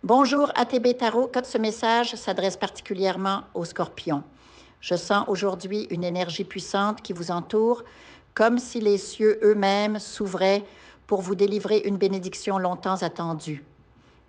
Bonjour ATB Tarot, ce message s'adresse particulièrement aux scorpions. Je sens aujourd'hui une énergie puissante qui vous entoure, comme si les cieux eux-mêmes s'ouvraient pour vous délivrer une bénédiction longtemps attendue.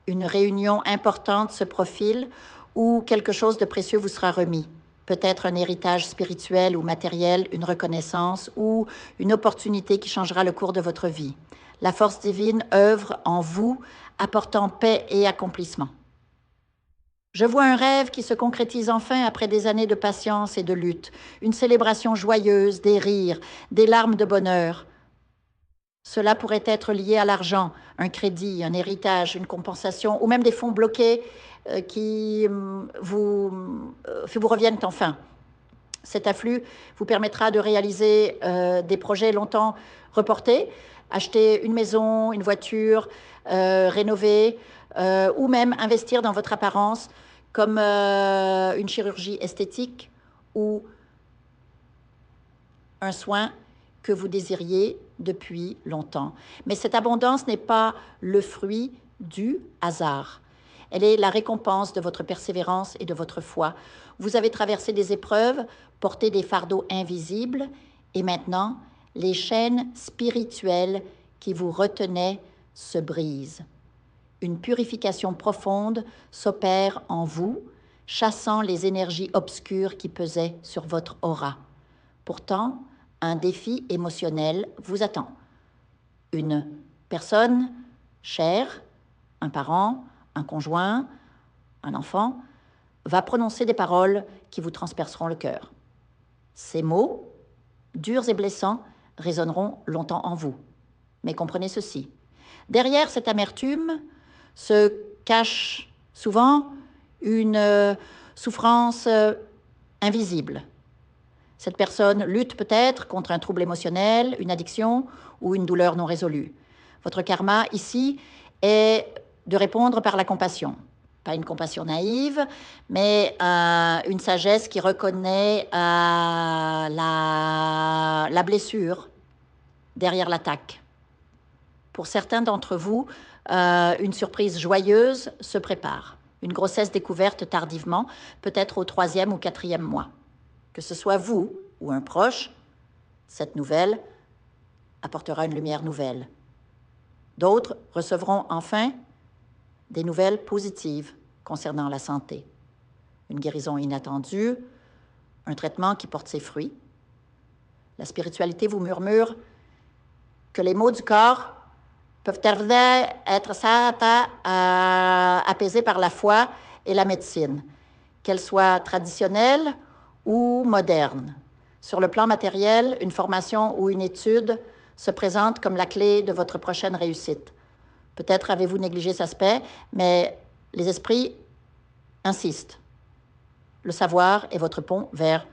Une réunion importante se profile où quelque chose de précieux vous sera remis. Peut-être un héritage spirituel ou matériel, une reconnaissance ou une opportunité qui changera le cours de votre vie. La force divine œuvre en vous, apportant paix et accomplissement. Je vois un rêve qui se concrétise enfin après des années de patience et de lutte. Une célébration joyeuse, des rires, des larmes de bonheur. Cela pourrait être lié à l'argent, un crédit, un héritage, une compensation ou même des fonds bloqués qui vous reviennent enfin. Cet afflux vous permettra de réaliser des projets longtemps reportés, acheter une maison, une voiture, rénover ou même investir dans votre apparence comme une chirurgie esthétique ou un soin que vous désiriez depuis longtemps. Mais cette abondance n'est pas le fruit du hasard. Elle est la récompense de votre persévérance et de votre foi. Vous avez traversé des épreuves, porté des fardeaux invisibles, et maintenant, les chaînes spirituelles qui vous retenaient se brisent. Une purification profonde s'opère en vous, chassant les énergies obscures qui pesaient sur votre aura. Pourtant, un défi émotionnel vous attend. Une personne chère, un parent, un conjoint, un enfant, va prononcer des paroles qui vous transperceront le cœur. Ces mots, durs et blessants, résonneront longtemps en vous. Mais comprenez ceci. Derrière cette amertume se cache souvent une souffrance invisible. Cette personne lutte peut-être contre un trouble émotionnel, une addiction ou une douleur non résolue. Votre karma ici est de répondre par la compassion. Pas une compassion naïve, mais une sagesse qui reconnaît la blessure derrière l'attaque. Pour certains d'entre vous, une surprise joyeuse se prépare. Une grossesse découverte tardivement, peut-être au 3e ou 4e mois. Que ce soit vous ou un proche, cette nouvelle apportera une lumière nouvelle. D'autres recevront enfin des nouvelles positives concernant la santé. Une guérison inattendue, un traitement qui porte ses fruits. La spiritualité vous murmure que les maux du corps peuvent être apaisés par la foi et la médecine, qu'elles soient traditionnelles ou modernes. Sur le plan matériel, une formation ou une étude se présente comme la clé de votre prochaine réussite. Peut-être avez-vous négligé cet aspect, mais les esprits insistent. Le savoir est votre pont vers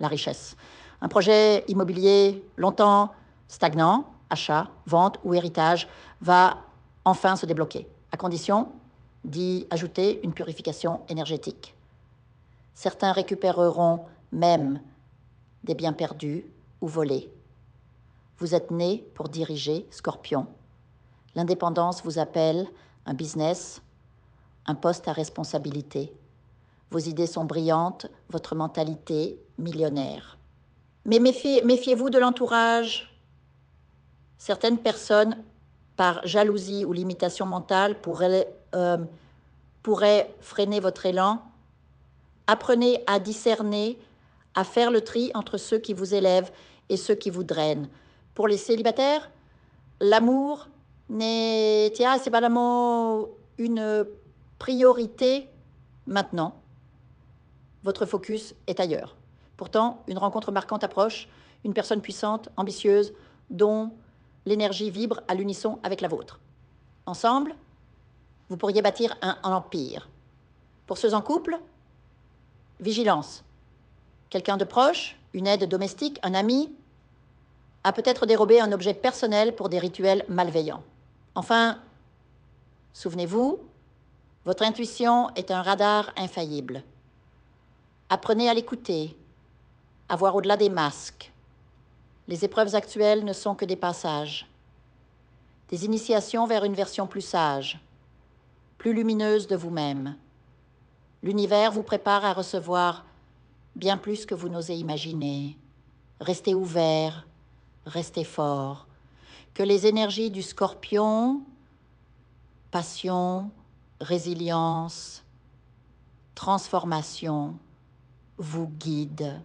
la richesse. Un projet immobilier longtemps stagnant, achat, vente ou héritage, va enfin se débloquer, à condition d'y ajouter une purification énergétique. Certains récupéreront même des biens perdus ou volés. Vous êtes né pour diriger, Scorpion. L'indépendance vous appelle, un business, un poste à responsabilité. Vos idées sont brillantes, votre mentalité millionnaire. Mais méfiez-vous de l'entourage. Certaines personnes, par jalousie ou limitation mentale, pourraient freiner votre élan. Apprenez à discerner, à faire le tri entre ceux qui vous élèvent et ceux qui vous drainent. Pour les célibataires, l'amour c'est pas une priorité maintenant. Votre focus est ailleurs. Pourtant, une rencontre marquante approche, une personne puissante, ambitieuse, dont l'énergie vibre à l'unisson avec la vôtre. Ensemble, vous pourriez bâtir un empire. Pour ceux en couple, vigilance. Quelqu'un de proche, une aide domestique, un ami, a peut-être dérobé un objet personnel pour des rituels malveillants. Enfin, souvenez-vous, votre intuition est un radar infaillible. Apprenez à l'écouter, à voir au-delà des masques. Les épreuves actuelles ne sont que des passages, des initiations vers une version plus sage. plus lumineuse de vous-même. L'univers vous prépare à recevoir bien plus que vous n'osez imaginer. Restez ouvert, restez fort. Que les énergies du Scorpion, passion, résilience, transformation, vous guident